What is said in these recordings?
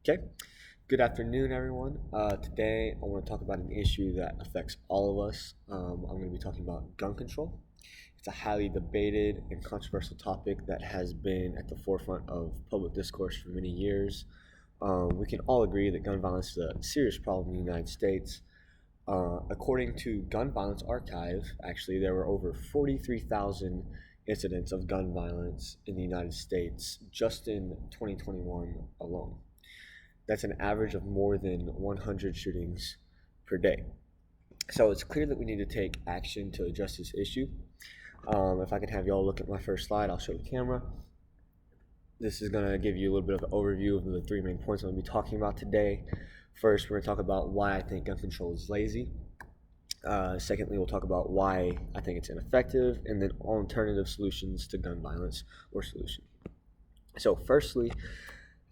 Okay, good afternoon, everyone. Today, I want to talk about an issue that affects all of us. I'm going to be talking about gun control. It's a highly debated and controversial topic that has been at the forefront of public discourse for many years. We can all agree that gun violence is a serious problem in the United States. According to Gun Violence Archive, actually, there were over 43,000 incidents of gun violence in the United States just in 2021 alone. That's an average of more than 100 shootings per day. So it's clear that we need to take action to address this issue. If I can have y'all look at my first slide, I'll show the camera. This is going to give you a little bit of an overview of the three main points I'm going to be talking about today. First, we're going to talk about why I think gun control is lazy. Secondly, we'll talk about why I think it's ineffective, and then alternative solutions to gun violence or solution. So firstly,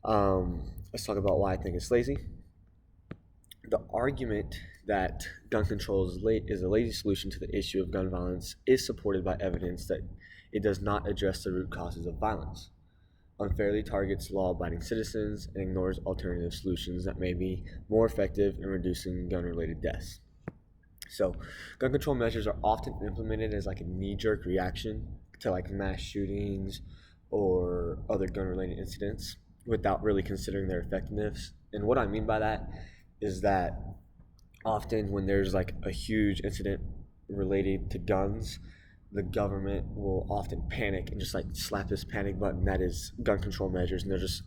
let's talk about why I think it's lazy. The argument that gun control is a lazy solution to the issue of gun violence is supported by evidence that it does not address the root causes of violence, unfairly targets law-abiding citizens, and ignores alternative solutions that may be more effective in reducing gun-related deaths. So, gun control measures are often implemented as like a knee-jerk reaction to like mass shootings or other gun-related incidents without really considering their effectiveness. And what I mean by that is that often when there's like a huge incident related to guns, the government will often panic and just like slap this panic button that is gun control measures, and they'll just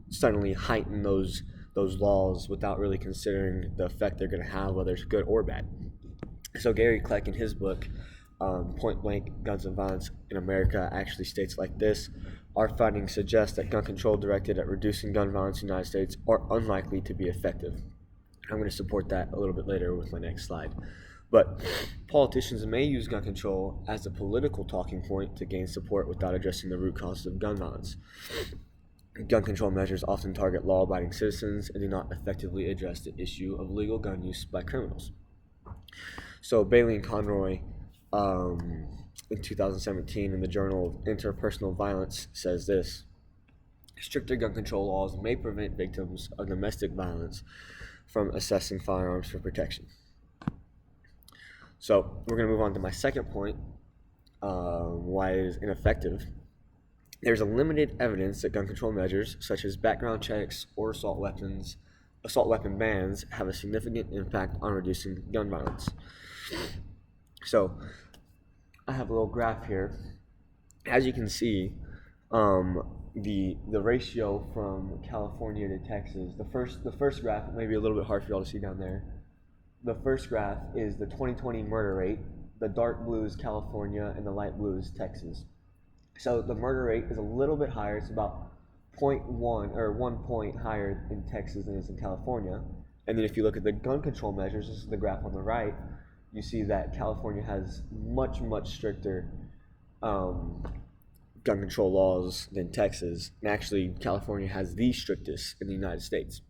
suddenly heighten those laws without really considering the effect they're going to have, whether it's good or bad. So Gary Kleck, in his book, Point Blank Guns and Violence in America, actually states like this: our findings suggest that gun control directed at reducing gun violence in the United States are unlikely to be effective. I'm going to support that a little bit later with my next slide. But politicians may use gun control as a political talking point to gain support without addressing the root causes of gun violence. Gun control measures often target law-abiding citizens and do not effectively address the issue of legal gun use by criminals. So Bailey and Conroy, in 2017, in the Journal of Interpersonal Violence, says this: stricter gun control laws may prevent victims of domestic violence from accessing firearms for protection. So we're going to move on to my second point, why it is ineffective. There's a limited evidence that gun control measures, such as background checks or assault weapon bans, have a significant impact on reducing gun violence. So I have a little graph here. As you can see, the ratio from California to Texas, the first graph, it may be a little bit hard for y'all to see down there. The first graph is the 2020 murder rate. The dark blue is California and the light blue is Texas. So the murder rate is a little bit higher. It's about 0.1 or 1 point higher in Texas than it is in California. And then if you look at the gun control measures, this is the graph on the right, you see that California has much stricter gun control laws than Texas. And actually, California has the strictest in the United States,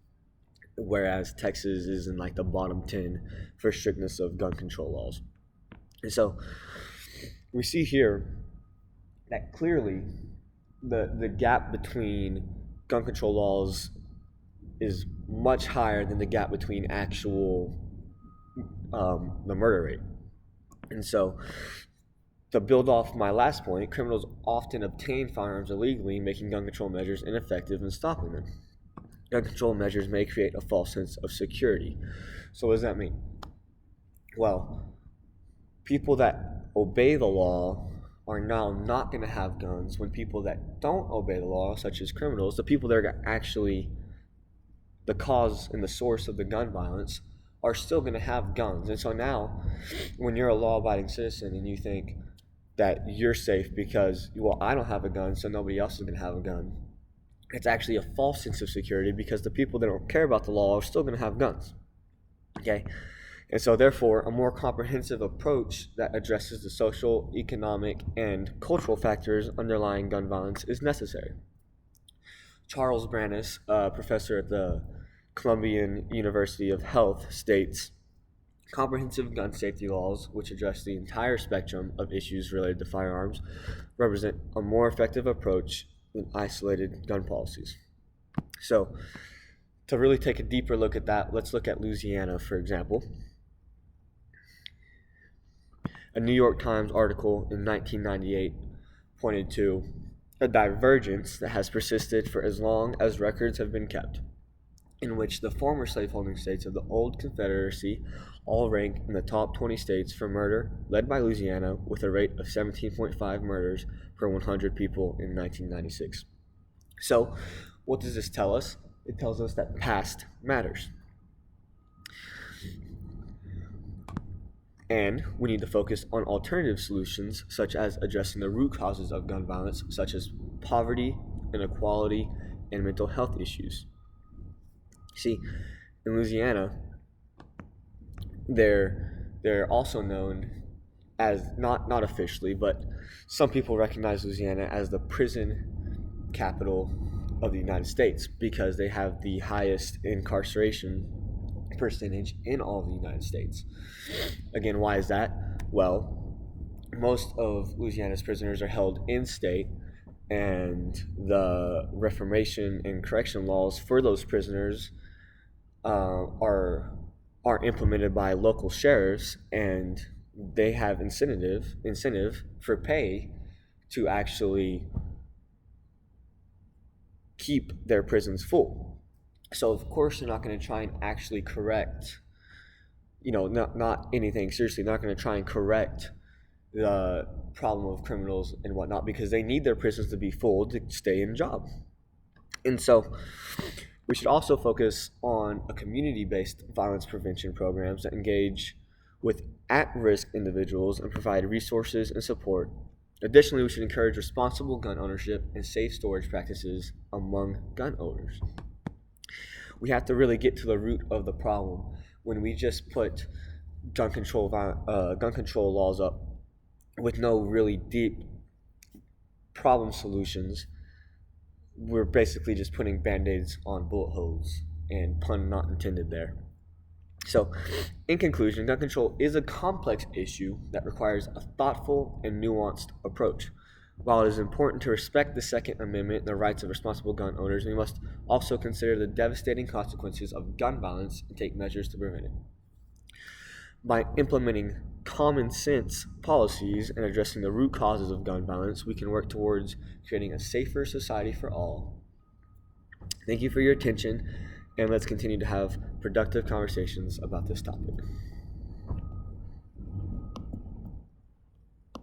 whereas Texas is in like the bottom 10 for strictness of gun control laws. And so we see here that clearly the gap between gun control laws is much higher than the gap between actual the murder rate. And so to build off my last point, criminals often obtain firearms illegally, making gun control measures ineffective in stopping them. Gun control measures may create a false sense of security. So what does that mean? Well, people that obey the law are now not going to have guns, when people that don't obey the law, such as criminals, the people that are actually the cause and the source of the gun violence, are still going to have guns. And so now, when you're a law-abiding citizen and you think that you're safe because, well, I don't have a gun, so nobody else is going to have a gun, it's actually a false sense of security, because the people that don't care about the law are still going to have guns. Okay? And so therefore, a more comprehensive approach that addresses the social, economic, and cultural factors underlying gun violence is necessary. Charles Branis, a professor at the Columbian University of Health, states, comprehensive gun safety laws, which address the entire spectrum of issues related to firearms, represent a more effective approach than isolated gun policies. So, To really take a deeper look at that, let's look at Louisiana, for example. A New York Times article in 1998 pointed to a divergence that has persisted for as long as records have been kept, in which the former slaveholding states of the old Confederacy all rank in the top 20 states for murder, led by Louisiana with a rate of 17.5 murders per 100 people in 1996. So, what does this tell us? It tells us that past matters. And we need to focus on alternative solutions, such as addressing the root causes of gun violence, such as poverty, inequality, and mental health issues. See, in Louisiana, they're also known as, not officially, but some people recognize Louisiana as the prison capital of the United States because they have the highest incarceration percentage in all of the United States. Again, why is that? Well, most of Louisiana's prisoners are held in state, and the reformation and correction laws for those prisoners are implemented by local sheriffs, and they have incentive for pay to actually keep their prisons full. So of course they're not going to try and actually correct, not anything seriously, not going to try and correct the problem of criminals and whatnot, because they need their prisons to be full to stay in job. And so we should also focus on a community-based violence prevention programs that engage with at-risk individuals and provide resources and support. Additionally, we should encourage responsible gun ownership and safe storage practices among gun owners. We have to really get to the root of the problem. When we just put gun control laws up with no really deep problem solutions, we're basically just putting band-aids on bullet holes, and pun not intended there. So, in conclusion, gun control is a complex issue that requires a thoughtful and nuanced approach. While it is important to respect the Second Amendment and the rights of responsible gun owners, we must also consider the devastating consequences of gun violence and take measures to prevent it. By implementing common sense policies and addressing the root causes of gun violence, we can work towards creating a safer society for all. Thank you for your attention, and let's continue to have productive conversations about this topic.